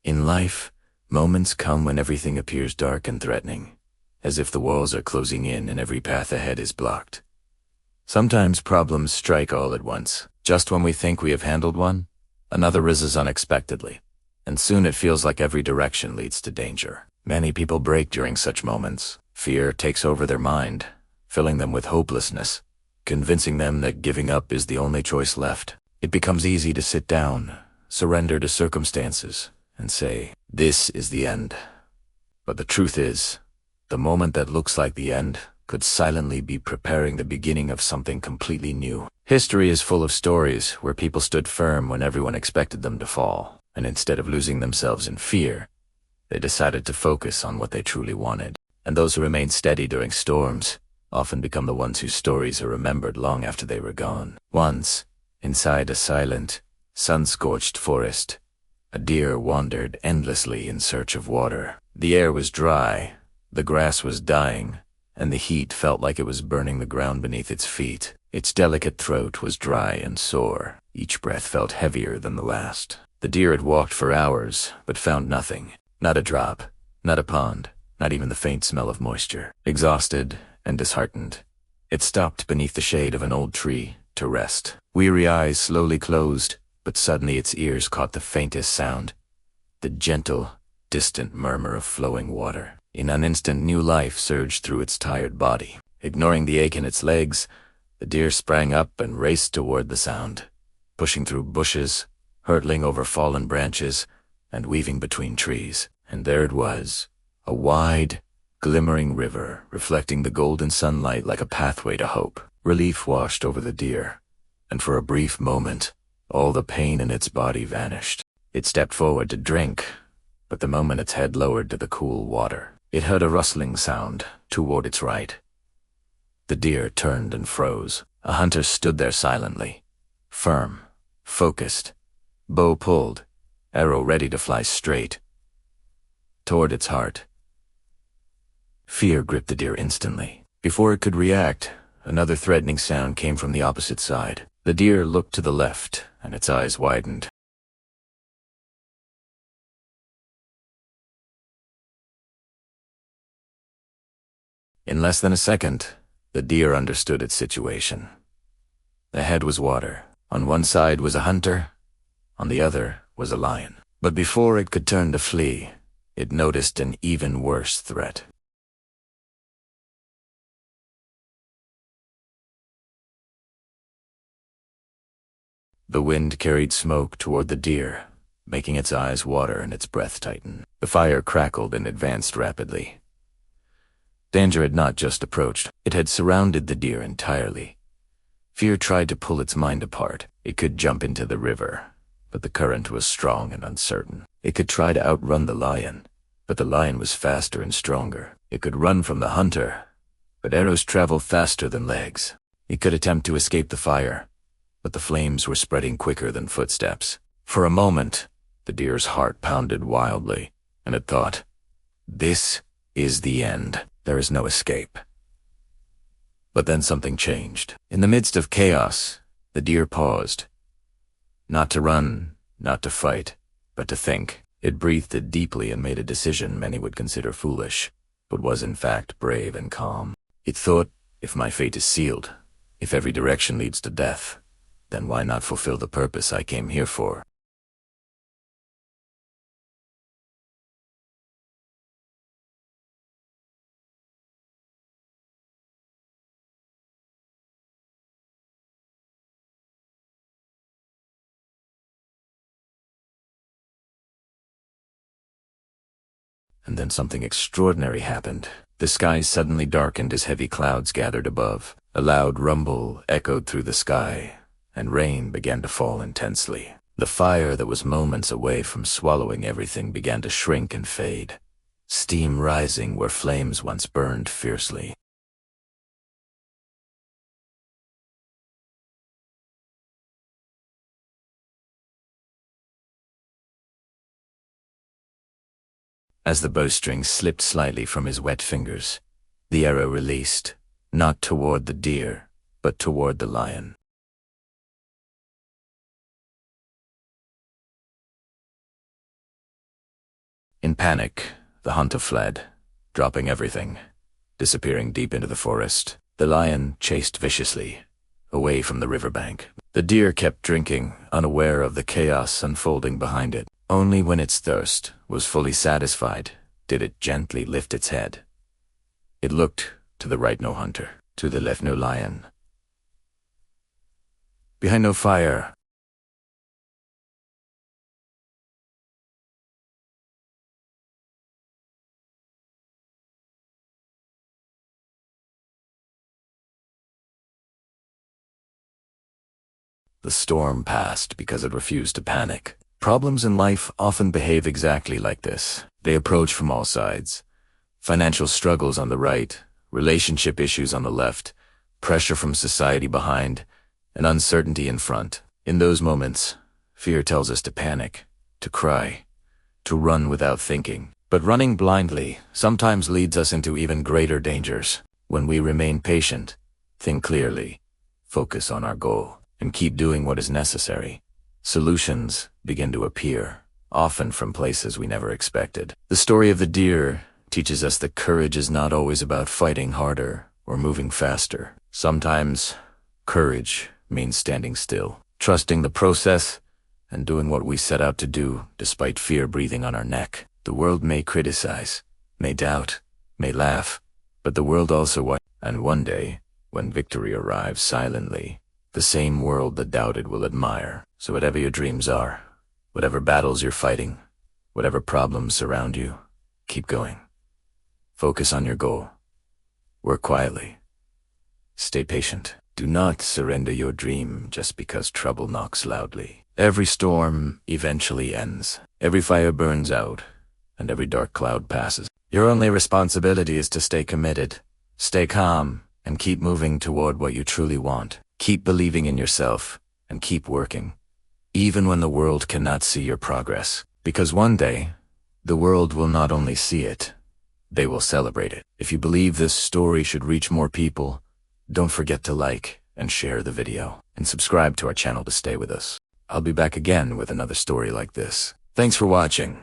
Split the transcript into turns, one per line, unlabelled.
In life, moments come when everything appears dark and threatening, as if the walls are closing in and every path ahead is blocked. Sometimes problems strike all at once. Just when we think we have handled one, another rises unexpectedly, and soon it feels like every direction leads to danger. Many people break during such moments. Fear takes over their mind, filling them with hopelessness, convincing them that giving up is the only choice left. It becomes easy to sit down, surrender to circumstances, and say, "This is the end." But the truth is, the moment that looks like the end could silently be preparing the beginning of something completely new. History is full of stories where people stood firm when everyone expected them to fall, and instead of losing themselves in fear, they decided to focus on what they truly wanted. And those who remain steady during storms often become the ones whose stories are remembered long after they were gone. Once, inside a silent, sun-scorched forest, a deer wandered endlessly in search of water. The air was dry, the grass was dying, and the heat felt like it was burning the ground beneath its feet. Its delicate throat was dry and sore. Each breath felt heavier than the last. The deer had walked for hours, but found nothing. Not a drop, not a pond, not even the faint smell of moisture. Exhausted and disheartened, it stopped beneath the shade of an old tree to rest. Weary eyes slowly closed, but suddenly its ears caught the faintest sound, the gentle, distant murmur of flowing water. In an instant, new life surged through its tired body. Ignoring the ache in its legs, the deer sprang up and raced toward the sound, pushing through bushes, hurtling over fallen branches, and weaving between trees. And there it was, a wide, glimmering river, reflecting the golden sunlight like a pathway to hope. Relief washed over the deer, and for a brief moment, all the pain in its body vanished. It stepped forward to drink, but the moment its head lowered to the cool water, it heard a rustling sound toward its right. The deer turned and froze. A hunter stood there silently, firm, focused, bow pulled, arrow ready to fly straight toward its heart. Fear gripped the deer instantly. Before it could react, another threatening sound came from the opposite side. The deer looked to the left, and its eyes widened. In less than a second, the deer understood its situation. Ahead was water. On one side was a hunter, on the other was a lion. But before it could turn to flee, it noticed an even worse threat. The wind carried smoke toward the deer, making its eyes water and its breath tighten. The fire crackled and advanced rapidly. Danger had not just approached, it had surrounded the deer entirely. Fear tried to pull its mind apart. It could jump into the river, but the current was strong and uncertain. It could try to outrun the lion, but the lion was faster and stronger. It could run from the hunter, but arrows travel faster than legs. It could attempt to escape the fire, but the flames were spreading quicker than footsteps. For a moment, the deer's heart pounded wildly, and it thought, "This is the end. There is no escape." But then something changed. In the midst of chaos, the deer paused. Not to run, not to fight, but to think. It breathed deeply and made a decision many would consider foolish, but was in fact brave and calm. It thought, if my fate is sealed, if every direction leads to death, then why not fulfill the purpose I came here for? And then something extraordinary happened. The sky suddenly darkened as heavy clouds gathered above. A loud rumble echoed through the sky, and rain began to fall intensely. The fire that was moments away from swallowing everything began to shrink and fade, steam rising where flames once burned fiercely. As the bowstring slipped slightly from his wet fingers, the arrow released, not toward the deer, but toward the lion. panic, the hunter fled, dropping everything, disappearing deep into the forest. The lion chased viciously, away from the riverbank. The deer kept drinking, unaware of the chaos unfolding behind it. Only when its thirst was fully satisfied did it gently lift its head. It looked to the right, no hunter; to the left, no lion; behind, no fire. The storm passed because it refused to panic. Problems in life often behave exactly like this. They approach from all sides. Financial struggles on the right, relationship issues on the left, pressure from society behind, and uncertainty in front. In those moments, fear tells us to panic, to cry, to run without thinking. But running blindly sometimes leads us into even greater dangers. When we remain patient, think clearly, focus on our goal, and keep doing what is necessary, solutions begin to appear, often from places we never expected. The story of the deer teaches us that courage is not always about fighting harder or moving faster. Sometimes, courage means standing still, trusting the process, and doing what we set out to do despite fear breathing on our neck. The world may criticize, may doubt, may laugh, but the world also watches. And one day, when victory arrives silently, the same world that doubted will admire. So whatever your dreams are, whatever battles you're fighting, whatever problems surround you, keep going. Focus on your goal. Work quietly. Stay patient. Do not surrender your dream just because trouble knocks loudly. Every storm eventually ends. Every fire burns out, and every dark cloud passes. Your only responsibility is to stay committed, stay calm, and keep moving toward what you truly want. Keep believing in yourself, and keep working, even when the world cannot see your progress. Because one day, the world will not only see it, they will celebrate it. If you believe this story should reach more people, don't forget to like and share the video, and subscribe to our channel to stay with us. I'll be back again with another story like this. Thanks for watching.